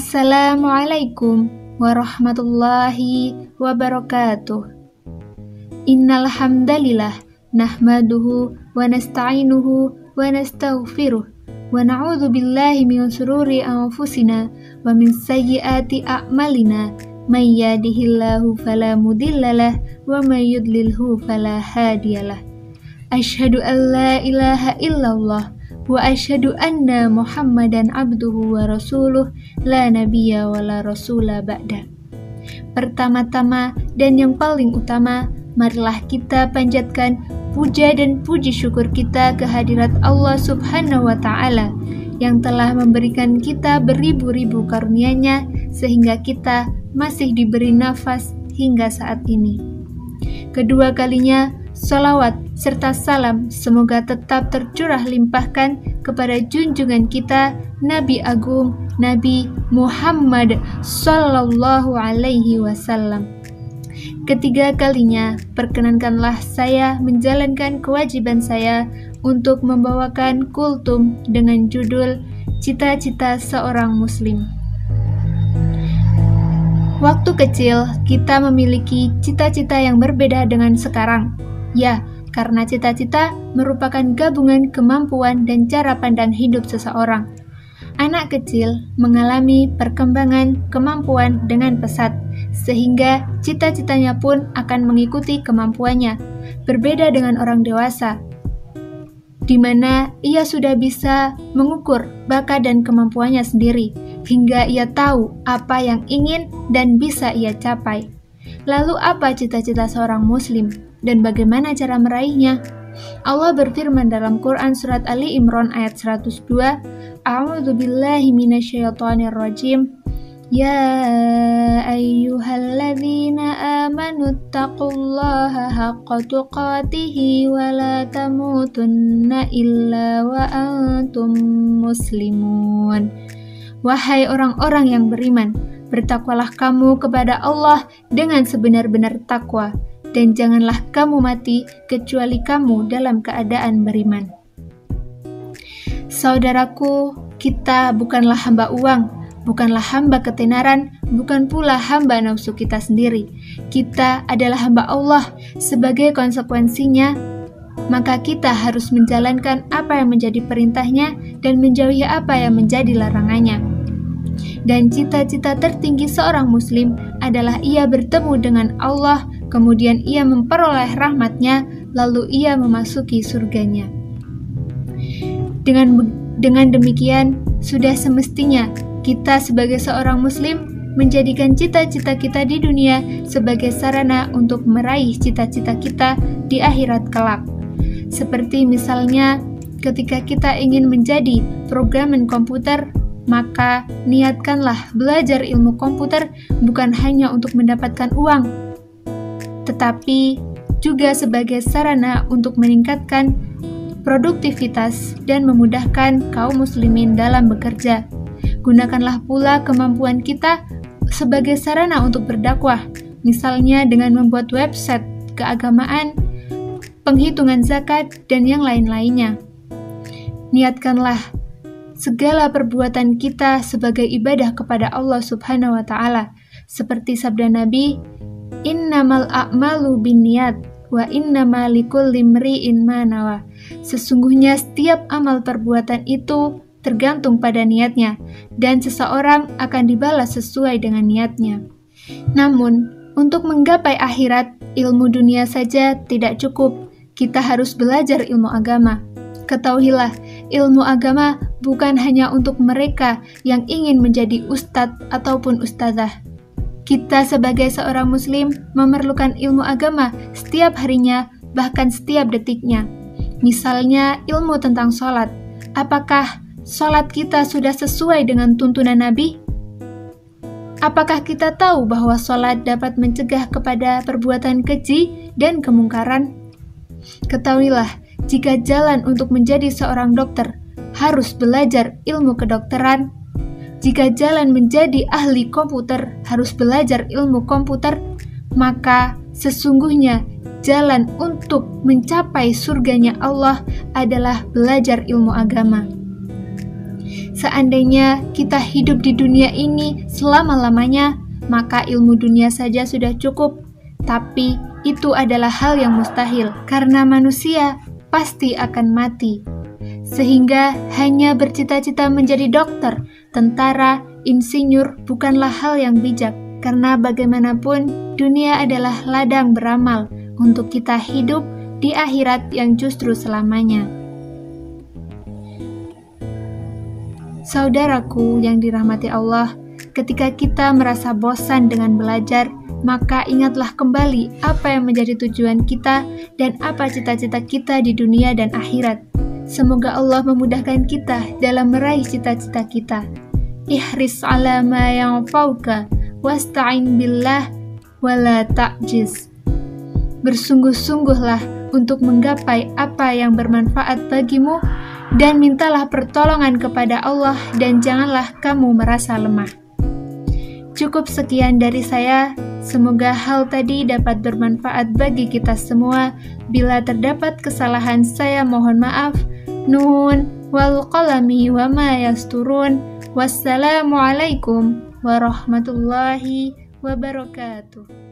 Assalamualaikum warahmatullahi wabarakatuh. Innal hamdalillah nahmaduhu wa nasta'inuhu wa nastaghfiruh wa na'udzu billahi min shururi anfusina wa min sayyiati a'malina may yahdihillahu fala mudhillalah wa may yudlilhu fala hadiyalah. Asyhadu an la ilaha illallah wa asyhadu anna Muhammadan abduhu wa rasuluh la nabiyya wa la rasula ba'da. Pertama-tama dan yang paling utama, marilah kita panjatkan puja dan puji syukur kita kehadirat Allah Subhanahu wa Ta'ala yang telah memberikan kita beribu-ribu karunia-Nya sehingga kita masih diberi nafas hingga saat ini. Kedua kalinya, salawat serta salam semoga tetap tercurah limpahkan kepada junjungan kita Nabi Agung Nabi Muhammad Sallallahu Alaihi Wasallam. Ketiga kalinya, perkenankanlah saya menjalankan kewajiban saya untuk membawakan kultum dengan judul Cita-cita Seorang Muslim. Waktu kecil, kita memiliki cita-cita yang berbeda dengan sekarang. Ya, karena cita-cita merupakan gabungan kemampuan dan cara pandang hidup seseorang. Anak kecil mengalami perkembangan kemampuan dengan pesat, sehingga cita-citanya pun akan mengikuti kemampuannya, berbeda dengan orang dewasa, di mana ia sudah bisa mengukur bakat dan kemampuannya sendiri, hingga ia tahu apa yang ingin dan bisa ia capai. Lalu apa cita-cita seorang muslim? Dan bagaimana cara meraihnya? Allah berfirman dalam Quran Surat Ali Imran ayat 102, A'udzu billahi minasyaitonir rajim. Ya ayyuhalladzina amanu taqullaha haqqa tuqatih wa la tamutunna illa wa antum muslimun. Wahai orang-orang yang beriman, bertakwalah kamu kepada Allah dengan sebenar-benar takwa, dan janganlah kamu mati kecuali kamu dalam keadaan beriman. Saudaraku, kita bukanlah hamba uang, bukanlah hamba ketenaran, bukan pula hamba nafsu kita sendiri. Kita adalah hamba Allah. Sebagai konsekuensinya, maka kita harus menjalankan apa yang menjadi perintahnya dan menjauhi apa yang menjadi larangannya. Dan cita-cita tertinggi seorang muslim adalah ia bertemu dengan Allah, kemudian ia memperoleh rahmat-Nya, lalu ia memasuki surga-Nya. Dengan demikian, sudah semestinya kita sebagai seorang muslim menjadikan cita-cita kita di dunia sebagai sarana untuk meraih cita-cita kita di akhirat kelak. Seperti misalnya, ketika kita ingin menjadi programmer komputer, maka niatkanlah belajar ilmu komputer bukan hanya untuk mendapatkan uang, tetapi juga sebagai sarana untuk meningkatkan produktivitas dan memudahkan kaum muslimin dalam bekerja. Gunakanlah pula kemampuan kita sebagai sarana untuk berdakwah, misalnya dengan membuat website keagamaan, penghitungan zakat, dan yang lain-lainnya. Niatkanlah segala perbuatan kita sebagai ibadah kepada Allah Subhanahu wa Ta'ala, seperti sabda Nabi, Innamal a'malu binniyat wa innama likulli imri'in ma nawa. Sesungguhnya setiap amal perbuatan itu tergantung pada niatnya, dan seseorang akan dibalas sesuai dengan niatnya. Namun, untuk menggapai akhirat, ilmu dunia saja tidak cukup. Kita harus belajar ilmu agama. Ketahuilah, ilmu agama bukan hanya untuk mereka yang ingin menjadi ustadz ataupun ustazah. Kita sebagai seorang muslim memerlukan ilmu agama setiap harinya, bahkan setiap detiknya. Misalnya ilmu tentang sholat. Apakah sholat kita sudah sesuai dengan tuntunan Nabi? Apakah kita tahu bahwa sholat dapat mencegah kepada perbuatan keji dan kemungkaran? Ketahuilah, jika jalan untuk menjadi seorang dokter harus belajar ilmu kedokteran, jika jalan menjadi ahli komputer harus belajar ilmu komputer, maka sesungguhnya jalan untuk mencapai surganya Allah adalah belajar ilmu agama. Seandainya kita hidup di dunia ini selama-lamanya, maka ilmu dunia saja sudah cukup. Tapi itu adalah hal yang mustahil, karena manusia pasti akan mati. Sehingga hanya bercita-cita menjadi dokter, tentara, insinyur bukanlah hal yang bijak, karena bagaimanapun dunia adalah ladang beramal untuk kita hidup di akhirat yang justru selamanya. Saudaraku yang dirahmati Allah, ketika kita merasa bosan dengan belajar, maka ingatlah kembali apa yang menjadi tujuan kita dan apa cita-cita kita di dunia dan akhirat. Semoga Allah memudahkan kita dalam meraih cita-cita kita. Ihris ala ma yanfa'uka wasta'in billah wala ta'jiz. Bersungguh-sungguhlah untuk menggapai apa yang bermanfaat bagimu dan mintalah pertolongan kepada Allah dan janganlah kamu merasa lemah. Cukup sekian dari saya. Semoga hal tadi dapat bermanfaat bagi kita semua. Bila terdapat kesalahan, saya mohon maaf. Nun wal qalami wa ma yasturun. Wassalamualaikum warahmatullahi wabarakatuh.